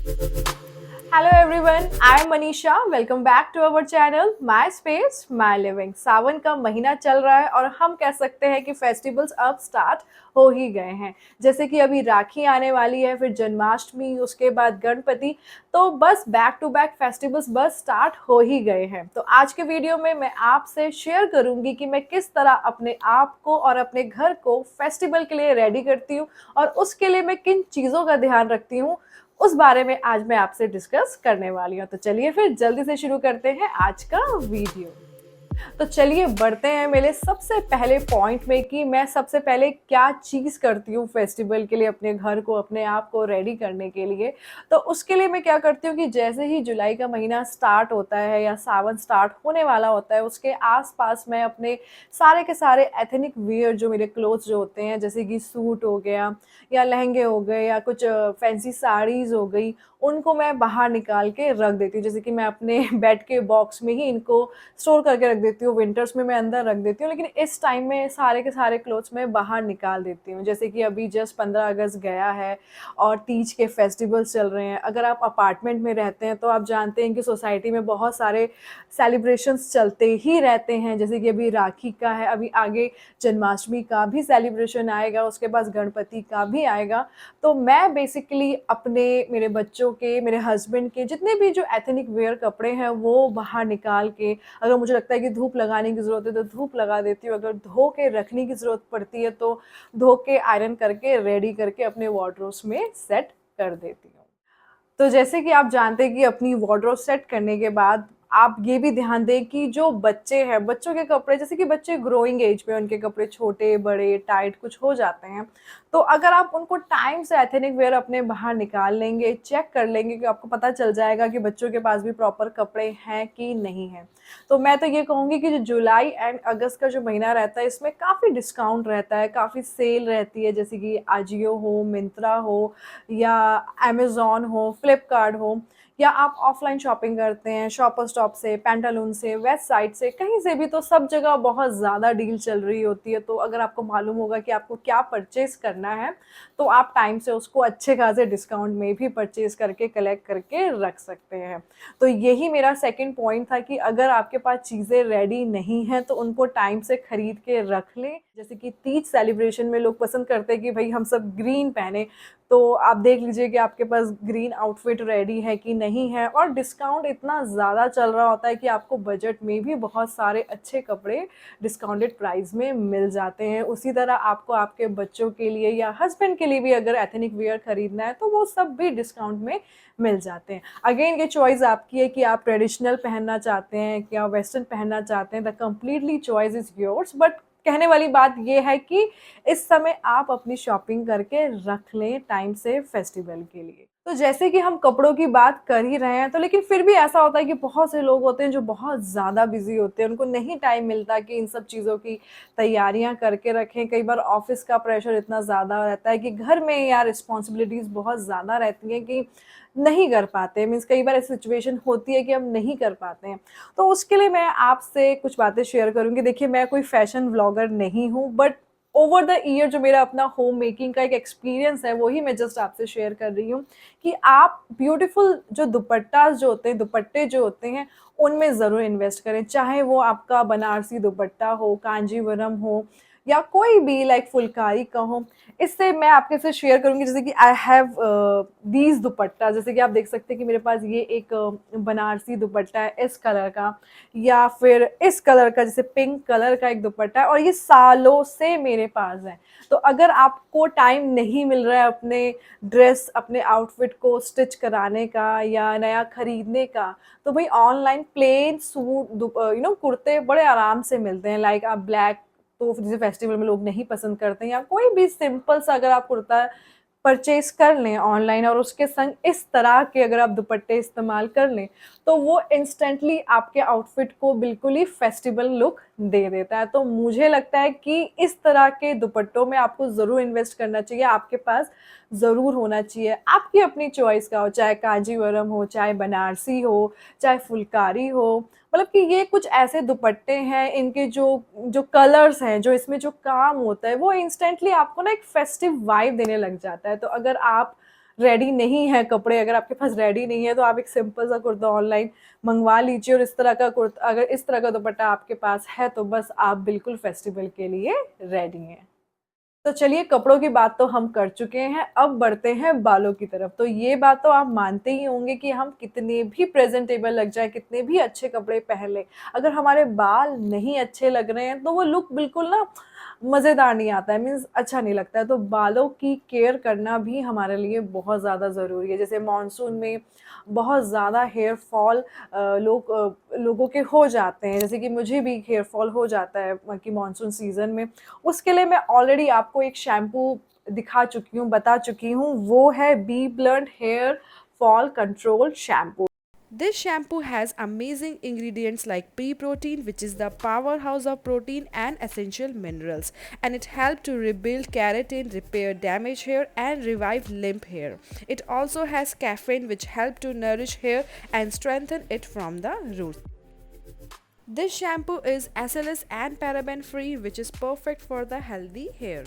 Hello everyone, I am Manisha. Welcome back to our channel My Space My Living. सावन का महीना चल रहा है और हम कह सकते हैं कि फेस्टिवल्स अब स्टार्ट हो ही गए हैं। जैसे कि अभी राखी आने वाली है, फिर जन्माष्टमी, उसके बाद गणपति, तो बस बैक टू बैक फेस्टिवल्स बस स्टार्ट हो ही गए हैं। तो आज के वीडियो में मैं आपसे शेयर करूंगी कि मैं किस तरह अपने आप को और अपने घर को फेस्टिवल के लिए रेडी करती हूँ और उसके लिए मैं किन चीज़ों का ध्यान रखती हूँ, उस बारे में आज मैं आपसे डिस्कस करने वाली हूँ। तो चलिए फिर जल्दी से शुरू करते हैं आज का वीडियो। तो चलिए बढ़ते हैं मेरे सबसे पहले पॉइंट में कि मैं सबसे पहले क्या चीज़ करती हूँ फेस्टिवल के लिए अपने घर को, अपने आप को रेडी करने के लिए। तो उसके लिए मैं क्या करती हूँ कि जैसे ही जुलाई का महीना स्टार्ट होता है या सावन स्टार्ट होने वाला होता है, उसके आसपास मैं अपने सारे के सारे एथनिक वियर जो मेरे क्लोथ्स जो होते हैं, जैसे कि सूट हो गया या लहंगे हो गए या कुछ फैंसी साड़ीज़ हो गई, उनको मैं बाहर निकाल के रख देती हूँ। जैसे कि मैं अपने बेड के बॉक्स में ही इनको स्टोर करके रख देती हूँ, विंटर्स में मैं अंदर रख देती हूँ, लेकिन इस टाइम में सारे के सारे क्लोथ्स मैं बाहर निकाल देती हूँ। जैसे कि अभी जस्ट 15 अगस्त गया है और तीज के फेस्टिवल्स चल रहे हैं। अगर आप अपार्टमेंट में रहते हैं तो आप जानते हैं कि सोसाइटी में बहुत सारे सेलिब्रेशंस चलते ही रहते हैं। जैसे कि अभी राखी का है, अभी आगे जन्माष्टमी का भी सेलिब्रेशन आएगा, उसके बाद गणपति का भी आएगा। तो मैं बेसिकली अपने, मेरे बच्चों के, मेरे हस्बैंड के जितने भी जो एथनिक वेयर कपड़े हैं वो बाहर निकाल के, अगर मुझे लगता है कि धूप लगाने की ज़रूरत है तो धूप लगा देती हूँ, अगर धो के रखने की ज़रूरत पड़ती है तो धो के आयरन करके रेडी करके अपने वार्डरोब्स में सेट कर देती हूँ। तो जैसे कि आप जानते हैं कि अपनी वार्डरोब सेट करने के बाद आप ये भी ध्यान दें कि जो बच्चे हैं, बच्चों के कपड़े, जैसे कि बच्चे ग्रोइंग एज में, उनके कपड़े छोटे बड़े टाइट कुछ हो जाते हैं। तो अगर आप उनको टाइम से एथनिक वेयर अपने बाहर निकाल लेंगे, चेक कर लेंगे, कि आपको पता चल जाएगा कि बच्चों के पास भी प्रॉपर कपड़े हैं कि नहीं हैं। तो मैं तो ये कहूँगी कि जो जुलाई एंड अगस्त का जो महीना रहता है, इसमें काफ़ी डिस्काउंट रहता है, काफ़ी सेल रहती है। जैसे कि आजियो हो, मिंत्रा हो या अमेज़न हो, फ्लिपकार्ट हो, या आप ऑफ़लाइन शॉपिंग करते हैं शॉपर स्टॉप से, पैंटालून से, वेस्ट साइड से, कहीं से भी, तो सब जगह बहुत ज़्यादा डील चल रही होती है। तो अगर आपको मालूम होगा कि आपको क्या परचेज़ करना है, तो आप टाइम से उसको अच्छे खासे डिस्काउंट में भी परचेज़ करके कलेक्ट करके रख सकते हैं। तो यही मेरा सेकंड पॉइंट था कि अगर आपके पास चीज़ें रेडी नहीं हैं तो उनको टाइम से खरीद के रख लें। जैसे कि तीज सेलिब्रेशन में लोग पसंद करते हैं कि भई हम सब ग्रीन पहने, तो आप देख लीजिए कि आपके पास ग्रीन आउटफिट रेडी है कि नहीं है। और डिस्काउंट इतना ज़्यादा चल रहा होता है कि आपको बजट में भी बहुत सारे अच्छे कपड़े डिस्काउंटेड प्राइस में मिल जाते हैं। उसी तरह आपको आपके बच्चों के लिए या हस्बैंड के लिए भी अगर एथनिक वियर खरीदना है तो वो सब भी डिस्काउंट में मिल जाते हैं। अगेन ये चॉइस आपकी है कि आप ट्रेडिशनल पहनना चाहते हैं या वेस्टर्न पहनना चाहते हैं, the completely choice is yours. But कहने वाली बात ये है कि इस समय आप अपनी शॉपिंग करके रख लें टाइम से फेस्टिवल के लिए। तो जैसे कि हम कपड़ों की बात कर ही रहे हैं, तो लेकिन फिर भी ऐसा होता है कि बहुत से लोग होते हैं जो बहुत ज़्यादा बिज़ी होते हैं, उनको नहीं टाइम मिलता कि इन सब चीज़ों की तैयारियाँ करके रखें। कई बार ऑफ़िस का प्रेशर इतना ज़्यादा रहता है कि घर में या रिस्पॉन्सिबिलिटीज़ बहुत ज़्यादा रहती हैं कि नहीं कर पाते। मीन्स कई बार ऐसी सिचुएशन होती है कि हम नहीं कर पाते हैं। तो उसके लिए मैं आपसे कुछ बातें शेयर करूँगी। देखिए, मैं कोई फ़ैशन व्लॉगर नहीं हूँ, बट ओवर द ईयर जो मेरा अपना होम मेकिंग का एक एक्सपीरियंस है, वही मैं जस्ट आपसे शेयर कर रही हूँ कि आप ब्यूटीफुल जो दुपट्टास जो होते हैं, दुपट्टे जो होते हैं, उनमें ज़रूर इन्वेस्ट करें। चाहे वो आपका बनारसी दुपट्टा हो, कांजीवरम हो या कोई भी लाइक फुलकारी का हो। इससे मैं आपके साथ शेयर करूँगी, जैसे कि आई हैव दीज़ दुपट्टा, जैसे कि आप देख सकते हैं कि मेरे पास ये एक बनारसी दुपट्टा है इस कलर का, या फिर इस कलर का, जैसे पिंक कलर का एक दुपट्टा है, और ये सालों से मेरे पास है। तो अगर आपको टाइम नहीं मिल रहा है अपने ड्रेस, अपने आउटफिट को स्टिच कराने का या नया खरीदने का, तो भाई ऑनलाइन प्लेन सूट, कुर्ते बड़े आराम से मिलते हैं। लाइक आप ब्लैक, तो जैसे फेस्टिवल में लोग नहीं पसंद करते हैं, या कोई भी सिंपल सा अगर आप कुर्ता परचेज कर लें ऑनलाइन और उसके संग इस तरह के अगर आप दुपट्टे इस्तेमाल कर लें, तो वो इंस्टेंटली आपके आउटफिट को बिल्कुल ही फेस्टिवल लुक दे देता है। तो मुझे लगता है कि इस तरह के दुपट्टों में आपको ज़रूर इन्वेस्ट करना चाहिए, आपके पास ज़रूर होना चाहिए। आपकी अपनी चॉइस का हो, चाहे कांजीवरम हो, चाहे बनारसी हो, चाहे फुलकारी हो। मतलब कि ये कुछ ऐसे दुपट्टे हैं, इनके जो जो कलर्स हैं, जो इसमें जो काम होता है, वो इंस्टेंटली आपको ना एक फेस्टिव वाइब देने लग जाता है। तो अगर आप रेडी नहीं है कपड़े, अगर आपके पास रेडी नहीं है तो आप एक सिंपल सा कुर्ता ऑनलाइन मंगवा लीजिए, और इस तरह का कुर्ता, अगर इस तरह का दुपट्टा आपके पास है तो बस आप बिल्कुल फेस्टिवल के लिए रेडी हैं। तो चलिए, कपड़ों की बात तो हम कर चुके हैं, अब बढ़ते हैं बालों की तरफ। तो ये बात तो आप मानते ही होंगे कि हम कितने भी प्रेजेंटेबल लग जाए, कितने भी अच्छे कपड़े पहन लें, अगर हमारे बाल नहीं अच्छे लग रहे हैं तो वो लुक बिल्कुल ना मज़ेदार नहीं आता है, मीन्स अच्छा नहीं लगता है। तो बालों की केयर करना भी हमारे लिए बहुत ज़्यादा ज़रूरी है। जैसे मानसून में बहुत ज़्यादा हेयर फॉल लोगों के हो जाते हैं, जैसे कि मुझे भी हेयर फॉल हो जाता है कि मानसून सीज़न में। उसके लिए मैं ऑलरेडी आपको एक शैम्पू दिखा चुकी हूँ, बता चुकी हूँ, वो है B blunt hair fall control shampoo. This shampoo has amazing ingredients like pea protein, which is the powerhouse of protein and essential minerals, and it helps to rebuild keratin, repair damaged hair, and revive limp hair. It also has caffeine, which helps to nourish hair and strengthen it from the roots. This shampoo is SLS and paraben free, which is perfect for the healthy hair.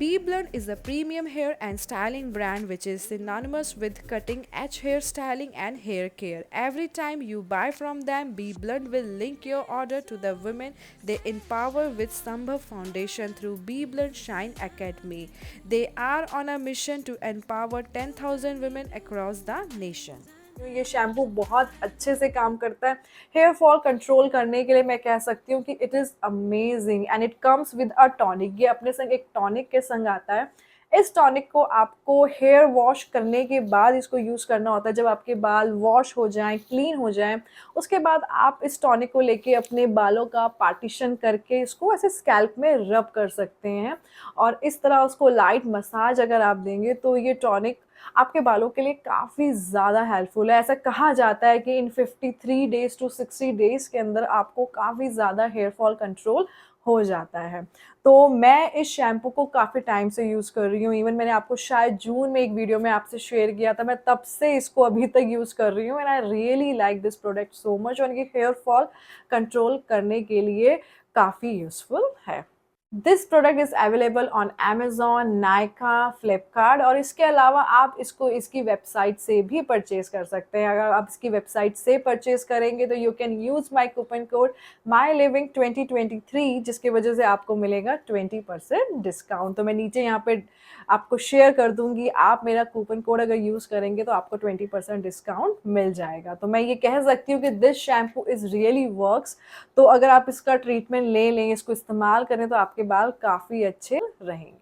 Bee Blunt is a premium hair and styling brand which is synonymous with cutting edge hair styling and hair care. Every time you buy from them, Bee Blunt will link your order to the women they empower with Sambhav Foundation through Bee Blunt Shine Academy. They are on a mission to empower 10,000 women across the nation. ये shampoo बहुत अच्छे से काम करता है hair fall control करने के लिए। मैं कह सकती हूँ कि it is amazing and it comes with a tonic. ये अपने संग एक टॉनिक के संग आता है। इस टॉनिक को आपको हेयर वॉश करने के बाद इसको यूज़ करना होता है। जब आपके बाल वॉश हो जाएं, क्लीन हो जाएं, उसके बाद आप इस टॉनिक को लेके अपने बालों का पार्टीशन करके इसको ऐसे स्कैल्प में रब कर सकते हैं, और इस तरह उसको लाइट मसाज अगर आप देंगे तो ये टॉनिक आपके बालों के लिए काफ़ी ज़्यादा हेल्पफुल है। ऐसा कहा जाता है कि इन 53 डेज़ टू 60 डेज़ के अंदर आपको काफ़ी ज़्यादा हेयर फॉल कंट्रोल हो जाता है। तो मैं इस शैम्पू को काफ़ी टाइम से यूज़ कर रही हूँ। इवन मैंने आपको शायद जून में एक वीडियो में आपसे शेयर किया था। मैं तब से इसको अभी तक यूज़ कर रही हूँ and I really like this product so much, और ये हेयर फॉल कंट्रोल करने के लिए काफ़ी यूज़फुल है। This product is available on Amazon, Nykaa, Flipkart, और इसके अलावा आप इसको इसकी वेबसाइट से भी परचेज़ कर सकते हैं। अगर आप इसकी वेबसाइट से परचेज़ करेंगे तो you can use my coupon code my living 2023, जिसकी वजह से आपको मिलेगा 20% डिस्काउंट। तो मैं नीचे यहाँ पे आपको शेयर कर दूँगी, आप मेरा कूपन कोड अगर यूज़ करेंगे तो आपको 20% डिस्काउंट मिल जाएगा। तो मैं ये कह सकती हूँ कि this shampoo is really works. तो अगर आप इसका ट्रीटमेंट ले लें, इसको इस्तेमाल करें तो आपके बाल काफ़ी अच्छे रहेंगे।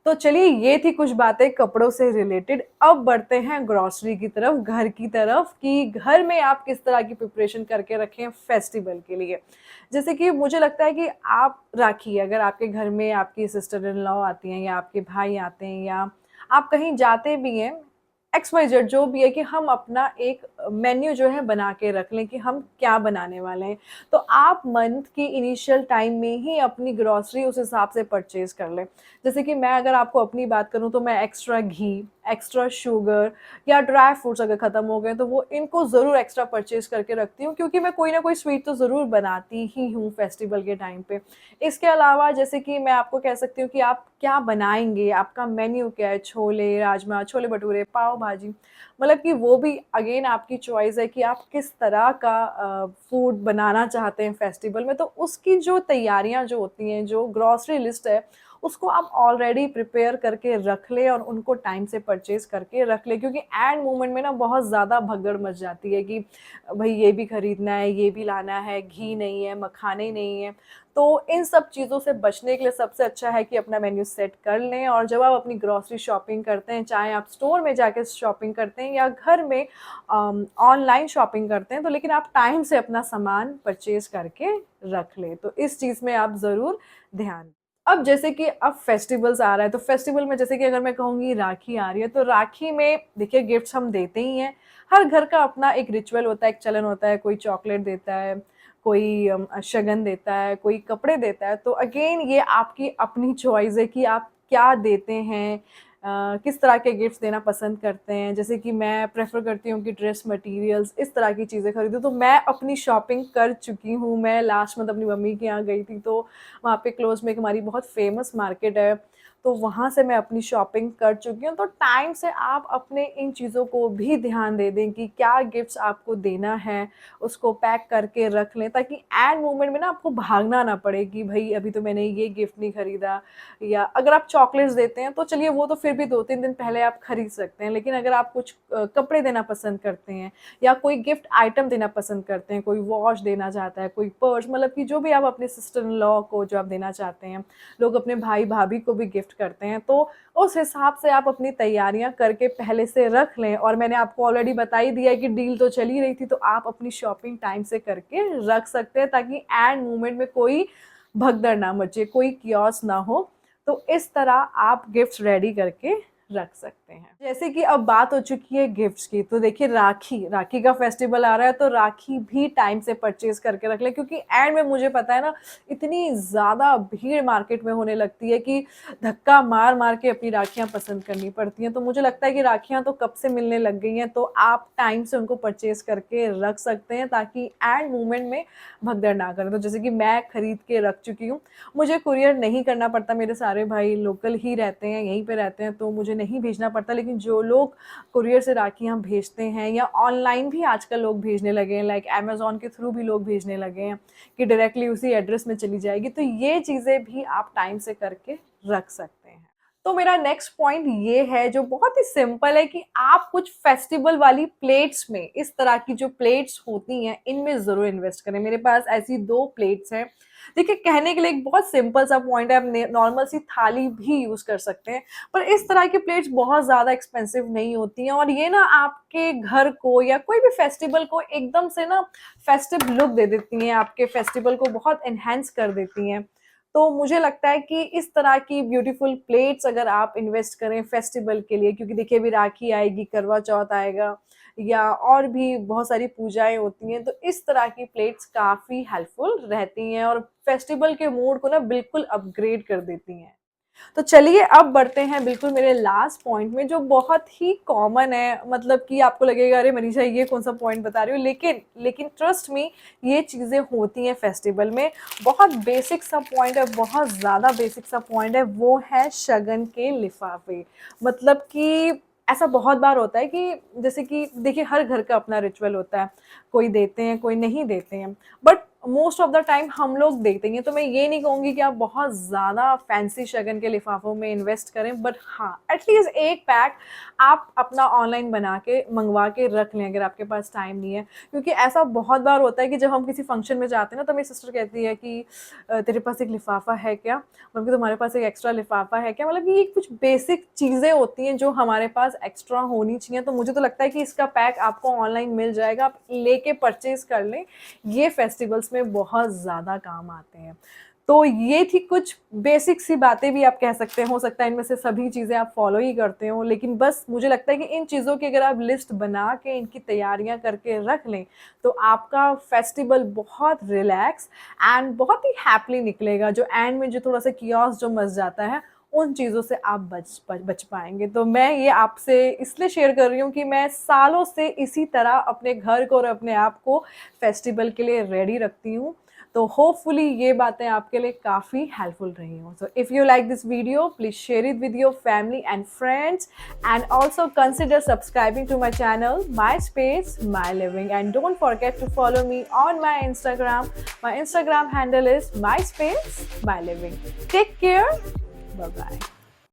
तो चलिए, ये थी कुछ बातें कपड़ों से रिलेटेड। अब बढ़ते हैं ग्रॉसरी की तरफ, घर की तरफ, कि घर में आप किस तरह की प्रिपरेशन करके रखें फेस्टिवल के लिए। जैसे कि मुझे लगता है कि आप राखी, अगर आपके घर में आपकी सिस्टर इन लॉ आती हैं या आपके भाई आते हैं या आप कहीं जाते भी हैं, XYZ जो भी है, कि हम अपना एक मेन्यू जो है बना के रख लें कि हम क्या बनाने वाले हैं। तो आप मंथ की इनिशियल टाइम में ही अपनी ग्रॉसरी उस हिसाब से परचेज़ कर लें। जैसे कि मैं अगर आपको अपनी बात करूँ तो मैं एक्स्ट्रा घी, एक्स्ट्रा शुगर या ड्राई फ्रूट्स अगर ख़त्म हो गए तो वो इनको ज़रूर एक्स्ट्रा परचेज़ करके रखती हूँ, क्योंकि मैं कोई ना कोई स्वीट तो ज़रूर बनाती ही हूँ फेस्टिवल के टाइम पे। इसके अलावा जैसे कि मैं आपको कह सकती हूँ कि आप क्या बनाएँगे, आपका मेन्यू क्या है, छोले, राजमा, छोले भटूरे, पाव भाजी, मतलब कि वो भी अगेन आपकी चॉइस है कि आप किस तरह का फूड बनाना चाहते हैं फेस्टिवल में। तो उसकी जो तैयारियाँ जो होती हैं, जो ग्रॉसरी लिस्ट है, उसको आप ऑलरेडी प्रिपेयर करके रख लें और उनको टाइम से परचेज़ करके रख लें, क्योंकि एंड मोमेंट में ना बहुत ज़्यादा भगदड़ मच जाती है कि भई ये भी खरीदना है, ये भी लाना है, घी नहीं है, मखाने नहीं है। तो इन सब चीज़ों से बचने के लिए सबसे अच्छा है कि अपना मेन्यू सेट कर लें, और जब आप अपनी ग्रॉसरी शॉपिंग करते हैं, चाहे आप स्टोर में जाके शॉपिंग करते हैं या घर में ऑनलाइन शॉपिंग करते हैं, तो लेकिन आप टाइम से अपना सामान परचेज़ करके रख लें। तो इस चीज़ में आप ज़रूर ध्यान। अब जैसे कि अब फेस्टिवल्स आ रहा है, तो फेस्टिवल में जैसे कि अगर मैं कहूँगी राखी आ रही है, तो राखी में देखिए गिफ्ट्स हम देते ही हैं। हर घर का अपना एक रिचुअल होता है, एक चलन होता है, कोई चॉकलेट देता है, कोई शगन देता है, कोई कपड़े देता है। तो अगेन ये आपकी अपनी चॉइस है कि आप क्या देते हैं, किस तरह के गिफ्ट्स देना पसंद करते हैं। जैसे कि मैं प्रेफ़र करती हूँ कि ड्रेस मटीरियल्स इस तरह की चीज़ें खरीदूँ, तो मैं अपनी शॉपिंग कर चुकी हूँ। मैं लास्ट मंथ अपनी मम्मी के यहाँ गई थी, तो वहाँ पे क्लोज़ में एक हमारी बहुत फ़ेमस मार्केट है, तो वहाँ से मैं अपनी शॉपिंग कर चुकी हूँ। तो टाइम से आप अपने इन चीज़ों को भी ध्यान दे दें कि क्या गिफ्ट्स आपको देना है, उसको पैक करके रख लें, ताकि एंड मोमेंट में ना आपको भागना ना पड़े कि भई अभी तो मैंने ये गिफ्ट नहीं खरीदा। या अगर आप चॉकलेट्स देते हैं तो चलिए वो तो फिर भी 2-3 दिन पहले आप खरीद सकते हैं, लेकिन अगर आप कुछ कपड़े देना पसंद करते हैं या कोई गिफ्ट आइटम देना पसंद करते हैं, कोई वॉच देना चाहता है, कोई पर्स, मतलब कि जो भी आप अपने सिस्टर इन लॉ को जो आप देना चाहते हैं, लोग अपने भाई-भाभी को भी गिफ्ट करते हैं, तो उस हिसाब से आप अपनी तैयारियाँ करके पहले से रख लें। और मैंने आपको ऑलरेडी बता ही दिया है कि डील तो चल ही रही थी, तो आप अपनी शॉपिंग टाइम से करके रख सकते हैं, ताकि एंड मोमेंट में कोई भगदड़ ना मचे, कोई कियोस्क ना हो। तो इस तरह आप गिफ्ट्स रेडी करके रख सकते हैं। जैसे कि अब बात हो चुकी है गिफ्ट्स की, तो देखिए राखी का फेस्टिवल आ रहा है, तो राखी भी टाइम से परचेज़ करके रख लें, क्योंकि एंड में मुझे पता है ना, इतनी ज़्यादा भीड़ मार्केट में होने लगती है कि धक्का मार-मार के अपनी राखियाँ पसंद करनी पड़ती हैं। तो मुझे लगता है कि राखियाँ तो कब से मिलने लग गई हैं, तो आप टाइम से उनको परचेज़ करके रख सकते हैं, ताकि एंड मोमेंट में भगदड़ ना करें। तो जैसे कि मैं खरीद के रख चुकी हूँ, मुझे कुरियर नहीं करना पड़ता, मेरे सारे भाई लोकल ही रहते हैं, यहीं पे रहते हैं, तो मुझे नहीं भेजना पड़ता। लेकिन जो लोग कुरियर से राखियाँ भेजते हैं या ऑनलाइन भी आजकल लोग भेजने लगे हैं, लाइक अमेज़न के थ्रू भी लोग भेजने लगे हैं कि डायरेक्टली उसी एड्रेस में चली जाएगी, तो ये चीज़ें भी आप टाइम से करके रख सकते हैं। तो मेरा नेक्स्ट पॉइंट ये है, जो बहुत ही सिंपल है, कि आप कुछ फेस्टिवल वाली प्लेट्स में, इस तरह की जो प्लेट्स होती हैं, इनमें ज़रूर इन्वेस्ट करें। मेरे पास ऐसी 2 प्लेट्स हैं। देखिए, कहने के लिए एक बहुत सिंपल सा पॉइंट है, आप नॉर्मल सी थाली भी यूज़ कर सकते हैं, पर इस तरह की प्लेट्स बहुत ज़्यादा एक्सपेंसिव नहीं होती हैं, और ये ना आपके घर को या कोई भी फेस्टिवल को एकदम से ना फेस्टिव लुक दे देती हैं, आपके फेस्टिवल को बहुत एनहांस कर देती हैं। तो मुझे लगता है कि इस तरह की ब्यूटीफुल प्लेट्स अगर आप इन्वेस्ट करें फेस्टिवल के लिए, क्योंकि देखिए अभी राखी आएगी, करवा चौथ आएगा, या और भी बहुत सारी पूजाएँ होती हैं, तो इस तरह की प्लेट्स काफ़ी हेल्पफुल रहती हैं और फेस्टिवल के मूड को ना बिल्कुल अपग्रेड कर देती हैं। तो चलिए अब बढ़ते हैं बिल्कुल मेरे लास्ट पॉइंट में, जो बहुत ही कॉमन है, मतलब कि आपको लगेगा अरे मनीषा ये कौन सा पॉइंट बता रही हो, लेकिन ट्रस्ट मी, ये चीज़ें होती हैं फेस्टिवल में। बहुत बेसिक सा पॉइंट है, बहुत ज़्यादा बेसिक सा पॉइंट है, वो है शगन के लिफाफे। मतलब कि ऐसा बहुत बार होता है कि जैसे कि देखिए हर घर का अपना रिचुअल होता है, कोई देते हैं, कोई नहीं देते हैं, but most of the time हम लोग देते हैं। तो मैं ये नहीं कहूँगी कि आप बहुत ज़्यादा फैंसी शगन के लिफाफों में इन्वेस्ट करें, बट हाँ, एटलीस्ट एक पैक आप अपना ऑनलाइन बना के मंगवा के रख लें, अगर आपके पास टाइम नहीं है। क्योंकि ऐसा बहुत बार होता है कि जब हम किसी फंक्शन में जाते हैं ना, तो मेरी सिस्टर कहती है कि तेरे पास एक लिफाफा है क्या, मतलब कि तुम्हारे पास एक एक्स्ट्रा लिफाफा है क्या, मतलब कि ये कुछ बेसिक चीज़ें होती हैं जो हमारे पास एक्स्ट्रा होनी चाहिए। तो मुझे तो लगता है कि इसका पैक आपको ऑनलाइन मिल जाएगा, आप लेके परचेज़ कर लें, ये फेस्टिवल्स में बहुत ज़्यादा काम आते हैं। तो ये थी कुछ बेसिक सी बातें भी आप कह सकते हैं, हो सकता है इनमें से सभी चीज़ें आप फॉलो ही करते हो, लेकिन बस मुझे लगता है कि इन चीज़ों की अगर आप लिस्ट बना के इनकी तैयारियां करके रख लें, तो आपका फेस्टिवल बहुत रिलैक्स एंड बहुत ही हैप्पीली निकलेगा। जो एंड में जो थोड़ा सा कियोस्क जो मच जाता है, उन चीज़ों से आप बच पाएँगे। तो मैं ये आपसे इसलिए शेयर कर रही हूँ कि मैं सालों से इसी तरह अपने घर को और अपने आप को फेस्टिवल के लिए रेडी रखती हूँ। तो होपफुली ये बातें आपके लिए काफ़ी हेल्पफुल रही हों। So if you like this video, please share it with your family and friends, and also consider subscribing to my channel, My Space, My Living, and don't forget to follow me on my Instagram. My Instagram handle is My Space, My Living. Take care. Bye-bye.